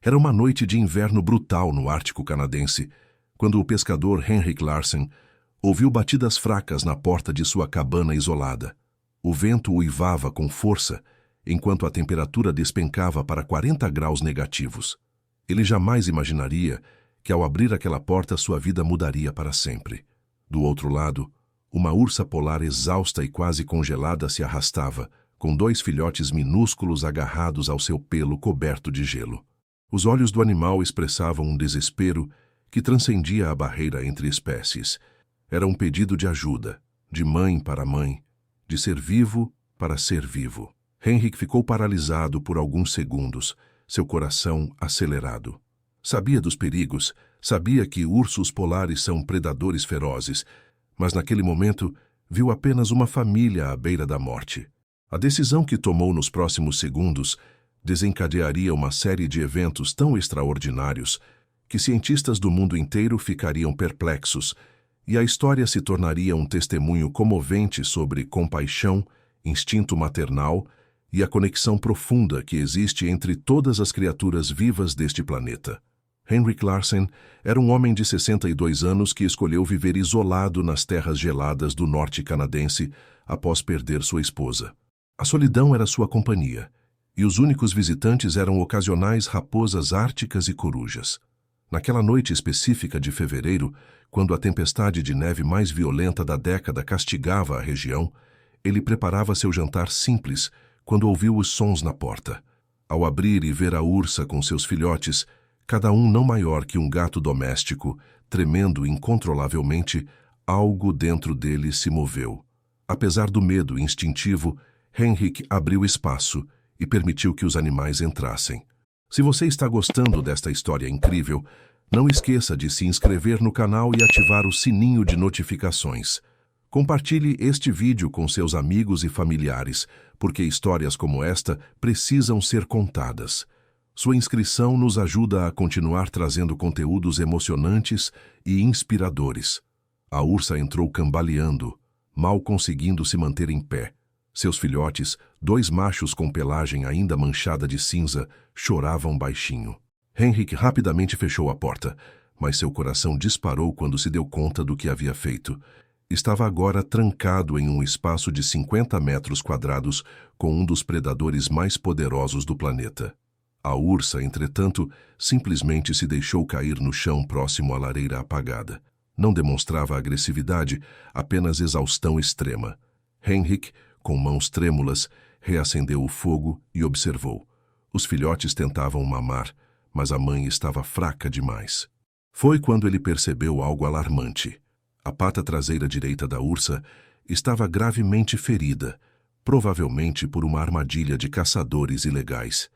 Era uma noite de inverno brutal no Ártico canadense, quando o pescador Henrik Larsen ouviu batidas fracas na porta de sua cabana isolada. O vento uivava com força, enquanto a temperatura despencava para 40 graus negativos. Ele jamais imaginaria que ao abrir aquela porta sua vida mudaria para sempre. Do outro lado, uma ursa polar exausta e quase congelada se arrastava, com 2 filhotes minúsculos agarrados ao seu pelo coberto de gelo. Os olhos do animal expressavam um desespero que transcendia a barreira entre espécies. Era um pedido de ajuda, de mãe para mãe, de ser vivo para ser vivo. Henrik ficou paralisado por alguns segundos, seu coração acelerado. Sabia dos perigos, sabia que ursos polares são predadores ferozes, mas naquele momento viu apenas uma família à beira da morte. A decisão que tomou nos próximos segundos desencadearia uma série de eventos tão extraordinários que cientistas do mundo inteiro ficariam perplexos, e a história se tornaria um testemunho comovente sobre compaixão, instinto maternal e a conexão profunda que existe entre todas as criaturas vivas deste planeta. Henrik Larsen era um homem de 62 anos que escolheu viver isolado nas terras geladas do norte canadense após perder sua esposa. A solidão era sua companhia, e os únicos visitantes eram ocasionais raposas árticas e corujas. Naquela noite específica de fevereiro, quando a tempestade de neve mais violenta da década castigava a região, ele preparava seu jantar simples quando ouviu os sons na porta. Ao abrir e ver a ursa com seus filhotes, cada um não maior que um gato doméstico, tremendo incontrolavelmente, algo dentro dele se moveu. Apesar do medo instintivo, Henrik abriu espaço e permitiu que os animais entrassem. Se você está gostando desta história incrível, não esqueça de se inscrever no canal e ativar o sininho de notificações. Compartilhe este vídeo com seus amigos e familiares, porque histórias como esta precisam ser contadas. Sua inscrição nos ajuda a continuar trazendo conteúdos emocionantes e inspiradores. A ursa entrou cambaleando, mal conseguindo se manter em pé. Seus filhotes, 2 machos com pelagem ainda manchada de cinza, choravam baixinho. Henrik rapidamente fechou a porta, mas seu coração disparou quando se deu conta do que havia feito. Estava agora trancado em um espaço de 50 metros quadrados com um dos predadores mais poderosos do planeta. A ursa, entretanto, simplesmente se deixou cair no chão próximo à lareira apagada. Não demonstrava agressividade, apenas exaustão extrema. Henrik, com mãos trêmulas, reacendeu o fogo e observou. Os filhotes tentavam mamar, mas a mãe estava fraca demais. Foi quando ele percebeu algo alarmante. A pata traseira direita da ursa estava gravemente ferida, provavelmente por uma armadilha de caçadores ilegais.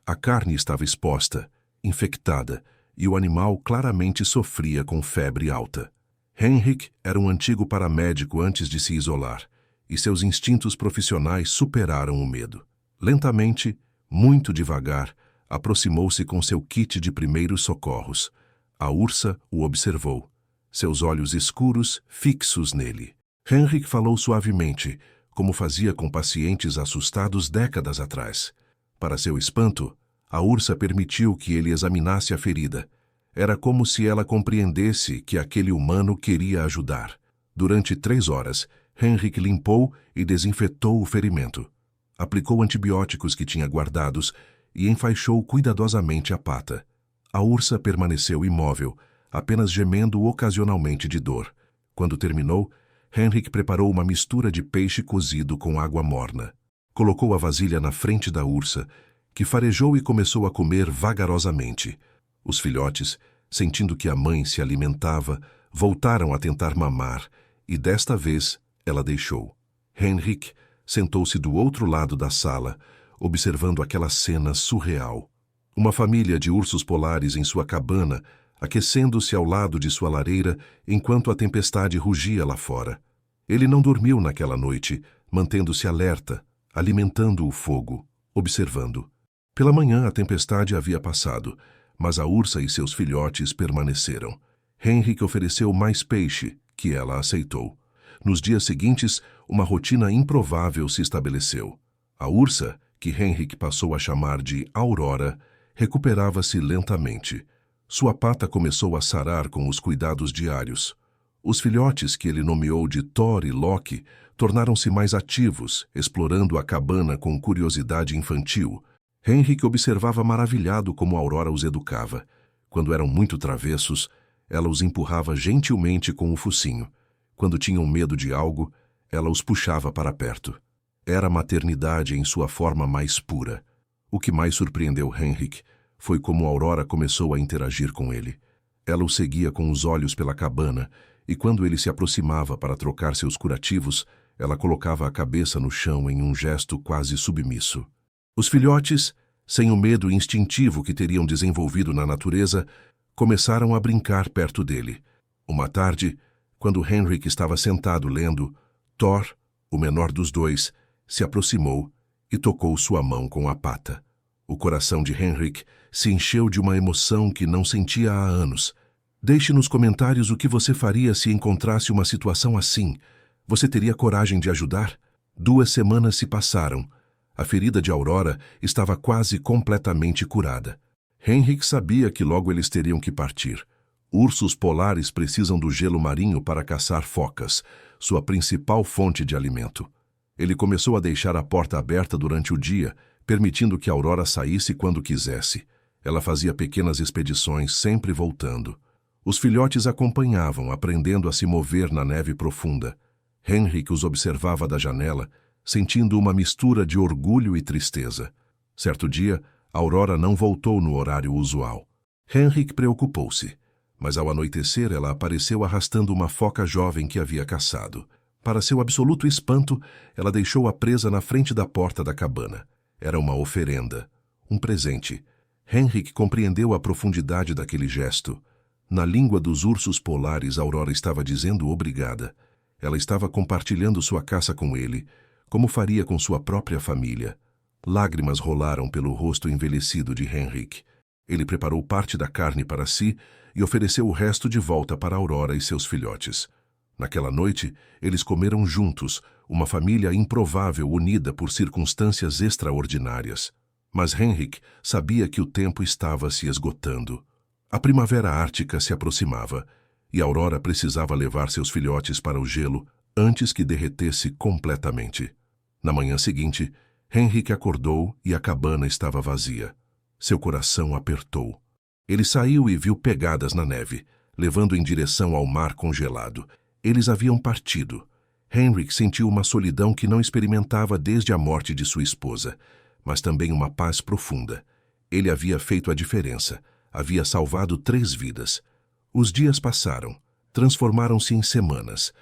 A carne estava exposta, infectada, e o animal claramente sofria com febre alta. Henrik era um antigo paramédico antes de se isolar, e seus instintos profissionais superaram o medo. Lentamente, muito devagar, aproximou-se com seu kit de primeiros socorros. A ursa o observou, seus olhos escuros fixos nele. Henrik falou suavemente, como fazia com pacientes assustados décadas atrás. Para seu espanto, a ursa permitiu que ele examinasse a ferida. Era como se ela compreendesse que aquele humano queria ajudar. Durante 3 horas, Henrik limpou e desinfetou o ferimento. Aplicou antibióticos que tinha guardados e enfaixou cuidadosamente a pata. A ursa permaneceu imóvel, apenas gemendo ocasionalmente de dor. Quando terminou, Henrik preparou uma mistura de peixe cozido com água morna. Colocou a vasilha na frente da ursa, que farejou e começou a comer vagarosamente. Os filhotes, sentindo que a mãe se alimentava, voltaram a tentar mamar, e desta vez ela deixou. Henrik sentou-se do outro lado da sala, observando aquela cena surreal. Uma família de ursos polares em sua cabana, aquecendo-se ao lado de sua lareira enquanto a tempestade rugia lá fora. Ele não dormiu naquela noite, mantendo-se alerta, alimentando o fogo, observando. Pela manhã a tempestade havia passado, mas a ursa e seus filhotes permaneceram. Henrik ofereceu mais peixe, que ela aceitou. Nos dias seguintes, uma rotina improvável se estabeleceu. A ursa, que Henrik passou a chamar de Aurora, recuperava-se lentamente. Sua pata começou a sarar com os cuidados diários. Os filhotes que ele nomeou de Thor e Loki tornaram-se mais ativos, explorando a cabana com curiosidade infantil. Henrik observava maravilhado como Aurora os educava. Quando eram muito travessos, ela os empurrava gentilmente com o focinho. Quando tinham medo de algo, ela os puxava para perto. Era a maternidade em sua forma mais pura. O que mais surpreendeu Henrik foi como Aurora começou a interagir com ele. Ela o seguia com os olhos pela cabana, e quando ele se aproximava para trocar seus curativos, ela colocava a cabeça no chão em um gesto quase submisso. Os filhotes, sem o medo instintivo que teriam desenvolvido na natureza, começaram a brincar perto dele. Uma tarde, quando Henrik estava sentado lendo, Thor, o menor dos dois, se aproximou e tocou sua mão com a pata. O coração de Henrik se encheu de uma emoção que não sentia há anos. Deixe nos comentários o que você faria se encontrasse uma situação assim. Você teria coragem de ajudar? 2 semanas se passaram. A ferida de Aurora estava quase completamente curada. Henrik sabia que logo eles teriam que partir. Ursos polares precisam do gelo marinho para caçar focas, sua principal fonte de alimento. Ele começou a deixar a porta aberta durante o dia, permitindo que Aurora saísse quando quisesse. Ela fazia pequenas expedições, sempre voltando. Os filhotes acompanhavam, aprendendo a se mover na neve profunda. Henrik os observava da janela, sentindo uma mistura de orgulho e tristeza. Certo dia, Aurora não voltou no horário usual. Henrik preocupou-se, mas ao anoitecer ela apareceu arrastando uma foca jovem que havia caçado. Para seu absoluto espanto, ela deixou-a presa na frente da porta da cabana. Era uma oferenda, um presente. Henrik compreendeu a profundidade daquele gesto. Na língua dos ursos polares, Aurora estava dizendo obrigada. Ela estava compartilhando sua caça com ele, como faria com sua própria família. Lágrimas rolaram pelo rosto envelhecido de Henrik. Ele preparou parte da carne para si e ofereceu o resto de volta para Aurora e seus filhotes. Naquela noite, eles comeram juntos, uma família improvável unida por circunstâncias extraordinárias. Mas Henrik sabia que o tempo estava se esgotando. A primavera ártica se aproximava, e Aurora precisava levar seus filhotes para o gelo antes que derretesse completamente. Na manhã seguinte, Henrik acordou e a cabana estava vazia. Seu coração apertou. Ele saiu e viu pegadas na neve, levando em direção ao mar congelado. Eles haviam partido. Henrik sentiu uma solidão que não experimentava desde a morte de sua esposa, mas também uma paz profunda. Ele havia feito a diferença. Havia salvado 3 vidas. Os dias passaram, transformaram-se em semanas.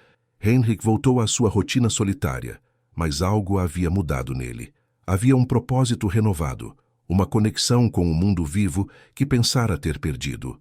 Henrik voltou à sua rotina solitária, mas algo havia mudado nele. Havia um propósito renovado, uma conexão com o mundo vivo que pensara ter perdido.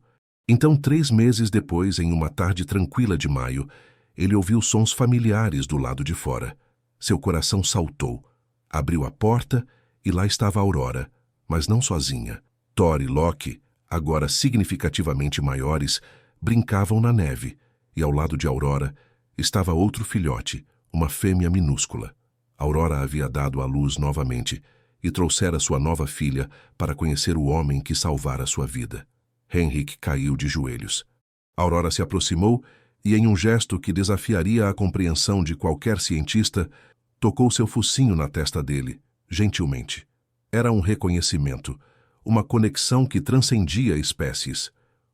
Então, 3 meses depois, em uma tarde tranquila de maio, ele ouviu sons familiares do lado de fora. Seu coração saltou. Abriu a porta e lá estava Aurora, mas não sozinha. Thor e Loki, agora significativamente maiores, brincavam na neve, e ao lado de Aurora estava outro filhote, uma fêmea minúscula. Aurora havia dado à luz novamente e trouxera sua nova filha para conhecer o homem que salvara sua vida. Henrik caiu de joelhos. Aurora se aproximou e, em um gesto que desafiaria a compreensão de qualquer cientista, tocou seu focinho na testa dele, gentilmente. Era um reconhecimento, uma conexão que transcendia espécies.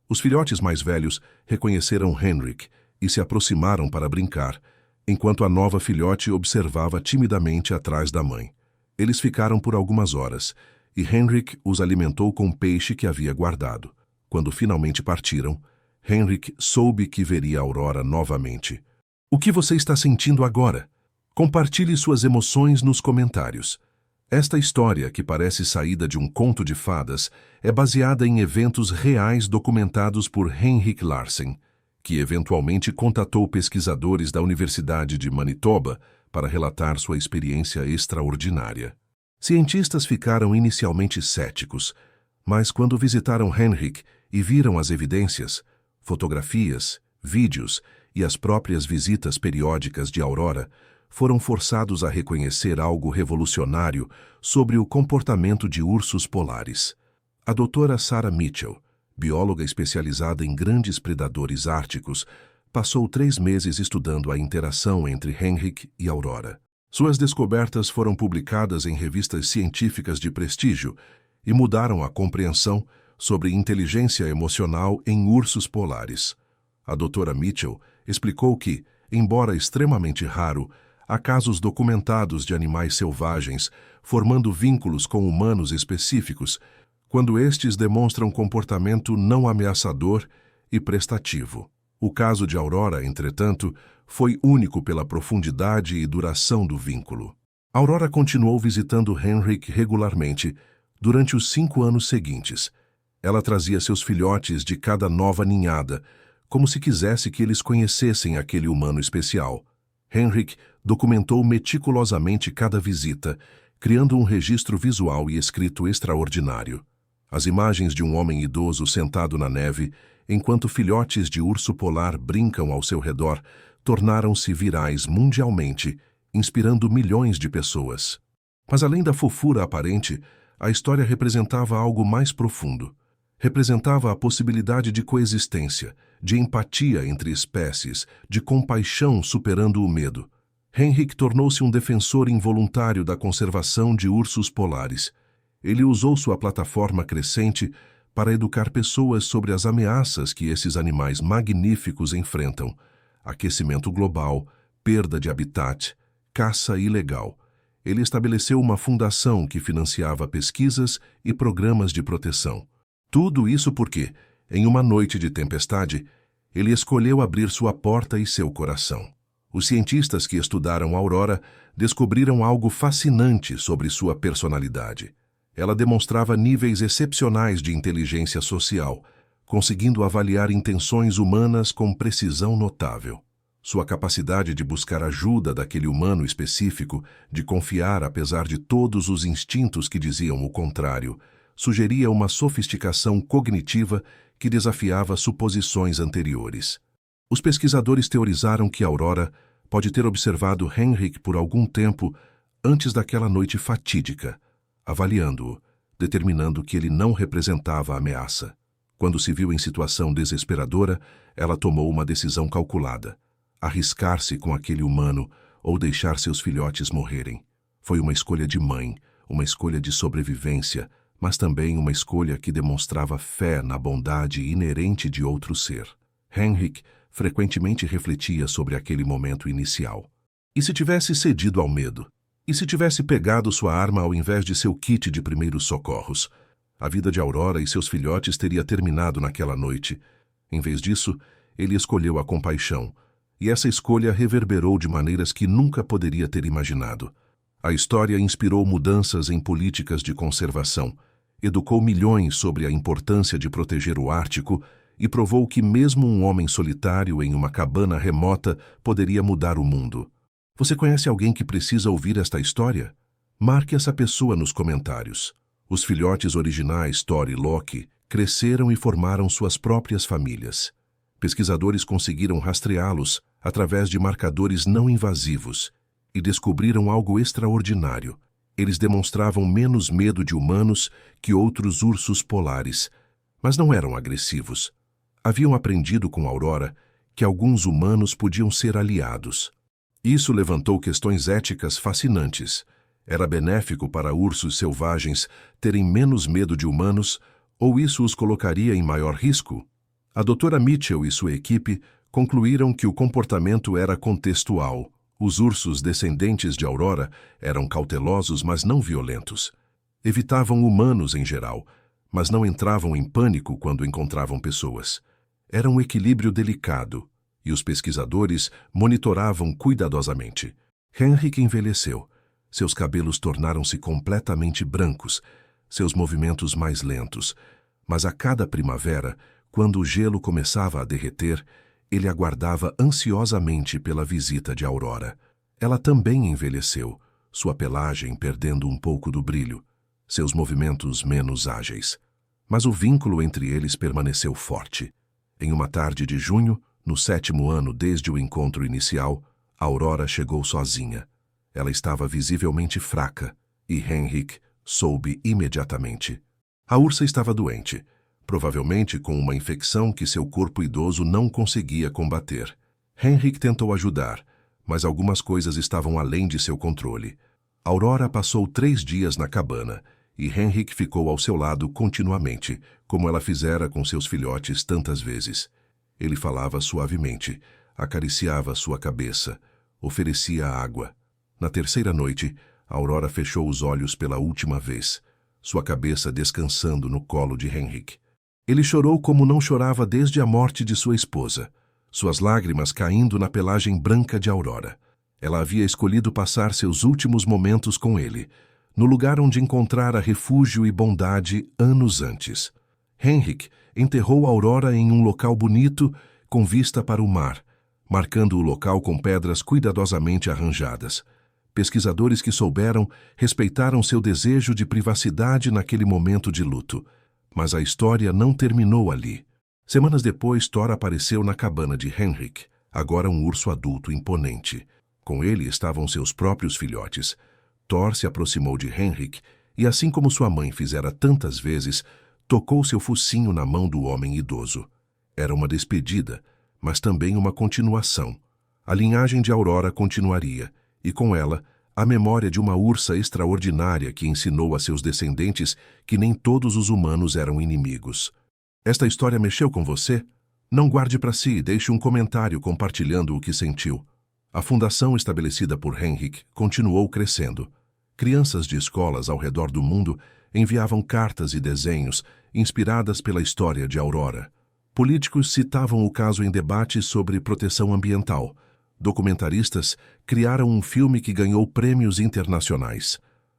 Os filhotes mais velhos reconheceram Henrik e se aproximaram para brincar, enquanto a nova filhote observava timidamente atrás da mãe. Eles ficaram por algumas horas, e Henrik os alimentou com peixe que havia guardado. Quando finalmente partiram, Henrik soube que veria Aurora novamente. O que você está sentindo agora? Compartilhe suas emoções nos comentários. Esta história, que parece saída de um conto de fadas, é baseada em eventos reais documentados por Henrik Larsen, que eventualmente contatou pesquisadores da Universidade de Manitoba para relatar sua experiência extraordinária. Cientistas ficaram inicialmente céticos, mas quando visitaram Henrik e viram as evidências, fotografias, vídeos e as próprias visitas periódicas de Aurora, foram forçados a reconhecer algo revolucionário sobre o comportamento de ursos polares. A doutora Sarah Mitchell, bióloga especializada em grandes predadores árticos, passou 3 meses estudando a interação entre Henrik e Aurora. Suas descobertas foram publicadas em revistas científicas de prestígio e mudaram a compreensão sobre inteligência emocional em ursos polares. A doutora Mitchell explicou que, embora extremamente raro, há casos documentados de animais selvagens formando vínculos com humanos específicos, quando estes demonstram comportamento não ameaçador e prestativo. O caso de Aurora, entretanto, foi único pela profundidade e duração do vínculo. Aurora continuou visitando Henrik regularmente durante os 5 anos seguintes. Ela trazia seus filhotes de cada nova ninhada, como se quisesse que eles conhecessem aquele humano especial. Henrik documentou meticulosamente cada visita, criando um registro visual e escrito extraordinário. As imagens de um homem idoso sentado na neve, enquanto filhotes de urso polar brincam ao seu redor, tornaram-se virais mundialmente, inspirando milhões de pessoas. Mas além da fofura aparente, a história representava algo mais profundo. Representava a possibilidade de coexistência, de empatia entre espécies, de compaixão superando o medo. Henrik tornou-se um defensor involuntário da conservação de ursos polares. Ele usou sua plataforma crescente para educar pessoas sobre as ameaças que esses animais magníficos enfrentam: aquecimento global, perda de habitat, caça ilegal. Ele estabeleceu uma fundação que financiava pesquisas e programas de proteção. Tudo isso porque, em uma noite de tempestade, ele escolheu abrir sua porta e seu coração. Os cientistas que estudaram Aurora descobriram algo fascinante sobre sua personalidade. Ela demonstrava níveis excepcionais de inteligência social, conseguindo avaliar intenções humanas com precisão notável. Sua capacidade de buscar ajuda daquele humano específico, de confiar apesar de todos os instintos que diziam o contrário, sugeria uma sofisticação cognitiva que desafiava suposições anteriores. Os pesquisadores teorizaram que Aurora pode ter observado Henrik por algum tempo antes daquela noite fatídica, avaliando-o, determinando que ele não representava ameaça. Quando se viu em situação desesperadora, ela tomou uma decisão calculada: arriscar-se com aquele humano ou deixar seus filhotes morrerem. Foi uma escolha de mãe, uma escolha de sobrevivência, mas também uma escolha que demonstrava fé na bondade inerente de outro ser. Henrik frequentemente refletia sobre aquele momento inicial. E se tivesse cedido ao medo? E se tivesse pegado sua arma ao invés de seu kit de primeiros socorros? A vida de Aurora e seus filhotes teria terminado naquela noite. Em vez disso, ele escolheu a compaixão, e essa escolha reverberou de maneiras que nunca poderia ter imaginado. A história inspirou mudanças em políticas de conservação, educou milhões sobre a importância de proteger o Ártico e provou que mesmo um homem solitário em uma cabana remota poderia mudar o mundo. Você conhece alguém que precisa ouvir esta história? Marque essa pessoa nos comentários. Os filhotes originais Thor e Loki cresceram e formaram suas próprias famílias. Pesquisadores conseguiram rastreá-los através de marcadores não invasivos e descobriram algo extraordinário. Eles demonstravam menos medo de humanos que outros ursos polares, mas não eram agressivos. Haviam aprendido com Aurora que alguns humanos podiam ser aliados. Isso levantou questões éticas fascinantes. Era benéfico para ursos selvagens terem menos medo de humanos, ou isso os colocaria em maior risco? A doutora Mitchell e sua equipe concluíram que o comportamento era contextual. Os ursos descendentes de Aurora eram cautelosos, mas não violentos. Evitavam humanos em geral, mas não entravam em pânico quando encontravam pessoas. Era um equilíbrio delicado, e os pesquisadores monitoravam cuidadosamente. Henrik envelheceu. Seus cabelos tornaram-se completamente brancos, seus movimentos mais lentos. Mas a cada primavera, quando o gelo começava a derreter, ele aguardava ansiosamente pela visita de Aurora. Ela também envelheceu, sua pelagem perdendo um pouco do brilho, seus movimentos menos ágeis. Mas o vínculo entre eles permaneceu forte. Em uma tarde de junho, no 7º ano desde o encontro inicial, Aurora chegou sozinha. Ela estava visivelmente fraca, e Henrik soube imediatamente. A ursa estava doente, provavelmente com uma infecção que seu corpo idoso não conseguia combater. Henrik tentou ajudar, mas algumas coisas estavam além de seu controle. Aurora passou 3 dias na cabana, e Henrik ficou ao seu lado continuamente, como ela fizera com seus filhotes tantas vezes. Ele falava suavemente, acariciava sua cabeça, oferecia água. Na terceira noite, Aurora fechou os olhos pela última vez, sua cabeça descansando no colo de Henrik. Ele chorou como não chorava desde a morte de sua esposa, suas lágrimas caindo na pelagem branca de Aurora. Ela havia escolhido passar seus últimos momentos com ele, no lugar onde encontrara refúgio e bondade anos antes. Henrik enterrou Aurora em um local bonito, com vista para o mar, marcando o local com pedras cuidadosamente arranjadas. Pesquisadores que souberam respeitaram seu desejo de privacidade naquele momento de luto. Mas a história não terminou ali. Semanas depois, Thor apareceu na cabana de Henrik, agora um urso adulto imponente. Com ele estavam seus próprios filhotes. Thor se aproximou de Henrik e, assim como sua mãe fizera tantas vezes, tocou seu focinho na mão do homem idoso. Era uma despedida, mas também uma continuação. A linhagem de Aurora continuaria, e com ela, a memória de uma ursa extraordinária que ensinou a seus descendentes que nem todos os humanos eram inimigos. Esta história mexeu com você? Não guarde para si e deixe um comentário compartilhando o que sentiu. A fundação estabelecida por Henrik continuou crescendo. Crianças de escolas ao redor do mundo enviavam cartas e desenhos inspiradas pela história de Aurora. Políticos citavam o caso em debates sobre proteção ambiental. Documentaristas criaram um filme que ganhou prêmios internacionais.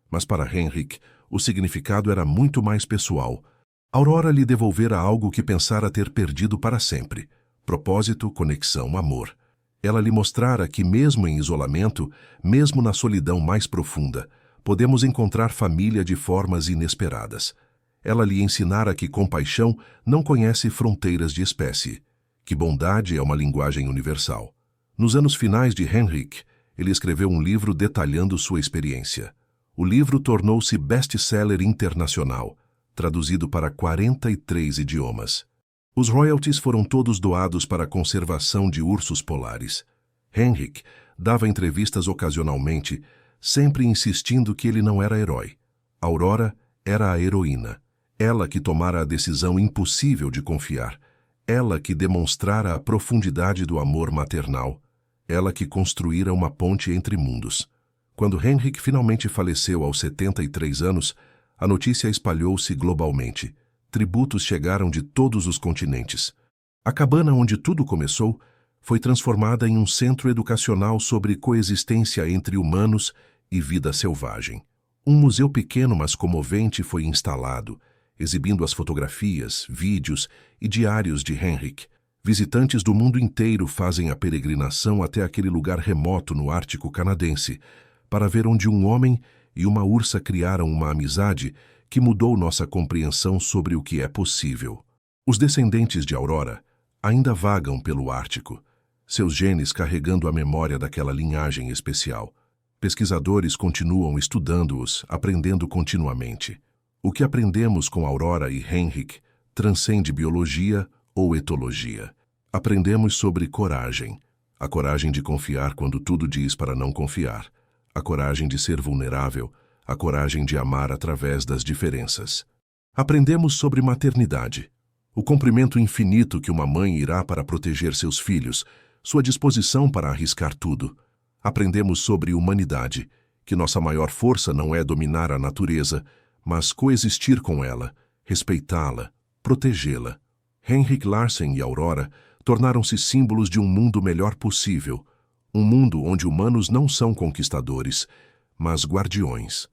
Mas para Henrik, o significado era muito mais pessoal. Aurora lhe devolvera algo que pensara ter perdido para sempre: propósito, conexão, amor. Ela lhe mostrara que mesmo em isolamento, mesmo na solidão mais profunda, podemos encontrar família de formas inesperadas. Ela lhe ensinara que compaixão não conhece fronteiras de espécie, que bondade é uma linguagem universal. Nos anos finais de Henrik, ele escreveu um livro detalhando sua experiência. O livro tornou-se best-seller internacional, traduzido para 43 idiomas. Os royalties foram todos doados para a conservação de ursos polares. Henrik dava entrevistas ocasionalmente, sempre insistindo que ele não era herói. Aurora era a heroína. Ela que tomara a decisão impossível de confiar. Ela que demonstrara a profundidade do amor maternal. Ela que construíra uma ponte entre mundos. Quando Henrik finalmente faleceu aos 73 anos, a notícia espalhou-se globalmente. Tributos chegaram de todos os continentes. A cabana onde tudo começou foi transformada em um centro educacional sobre coexistência entre humanos e vida selvagem. Um museu pequeno, mas comovente, foi instalado, exibindo as fotografias, vídeos e diários de Henrik. Visitantes do mundo inteiro fazem a peregrinação até aquele lugar remoto no Ártico canadense, para ver onde um homem e uma ursa criaram uma amizade que mudou nossa compreensão sobre o que é possível. Os descendentes de Aurora ainda vagam pelo Ártico, seus genes carregando a memória daquela linhagem especial. Pesquisadores continuam estudando-os, aprendendo continuamente. O que aprendemos com Aurora e Henrik transcende biologia ou etologia. Aprendemos sobre coragem, a coragem de confiar quando tudo diz para não confiar, a coragem de ser vulnerável, a coragem de amar através das diferenças. Aprendemos sobre maternidade, o comprimento infinito que uma mãe irá para proteger seus filhos, sua disposição para arriscar tudo. Aprendemos sobre humanidade, que nossa maior força não é dominar a natureza, mas coexistir com ela, respeitá-la, protegê-la. Henrik Larsen e Aurora tornaram-se símbolos de um mundo melhor possível, um mundo onde humanos não são conquistadores, mas guardiões,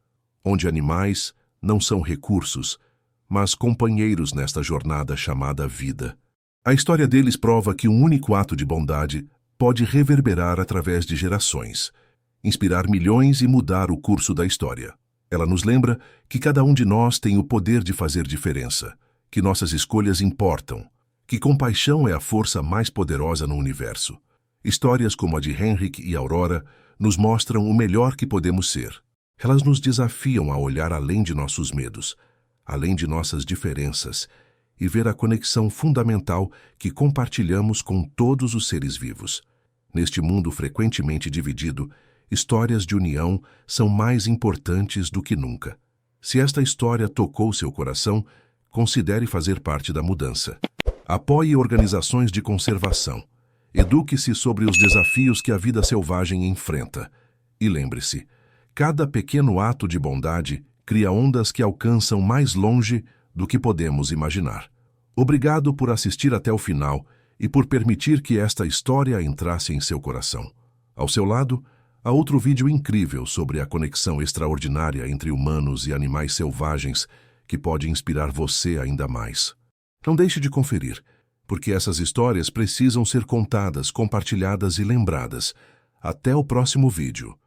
onde animais não são recursos, mas companheiros nesta jornada chamada vida. A história deles prova que um único ato de bondade pode reverberar através de gerações, inspirar milhões e mudar o curso da história. Ela nos lembra que cada um de nós tem o poder de fazer diferença, que nossas escolhas importam, que compaixão é a força mais poderosa no universo. Histórias como a de Henrik e Aurora nos mostram o melhor que podemos ser. Elas nos desafiam a olhar além de nossos medos, além de nossas diferenças, e ver a conexão fundamental que compartilhamos com todos os seres vivos. Neste mundo frequentemente dividido, histórias de união são mais importantes do que nunca. Se esta história tocou seu coração, considere fazer parte da mudança. Apoie organizações de conservação. Eduque-se sobre os desafios que a vida selvagem enfrenta. E lembre-se, cada pequeno ato de bondade cria ondas que alcançam mais longe do que podemos imaginar. Obrigado por assistir até o final e por permitir que esta história entrasse em seu coração. Ao seu lado, há outro vídeo incrível sobre a conexão extraordinária entre humanos e animais selvagens que pode inspirar você ainda mais. Não deixe de conferir, porque essas histórias precisam ser contadas, compartilhadas e lembradas. Até o próximo vídeo.